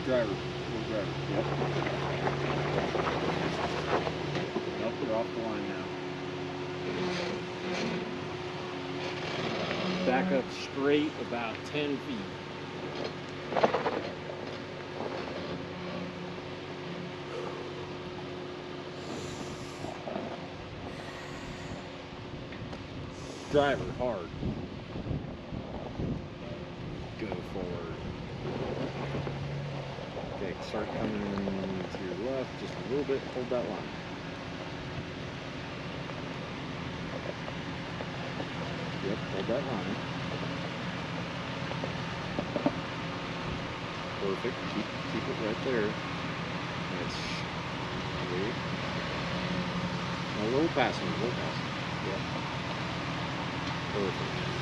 Driver. Yep. Nope, we're off the line now. Back up straight about 10 feet. Driver hard. Go forward. Okay, start coming to your left just a little bit. Hold that line. Yep, hold that line. Perfect. Keep it right there. That's great. A little past me, Yep. Perfect.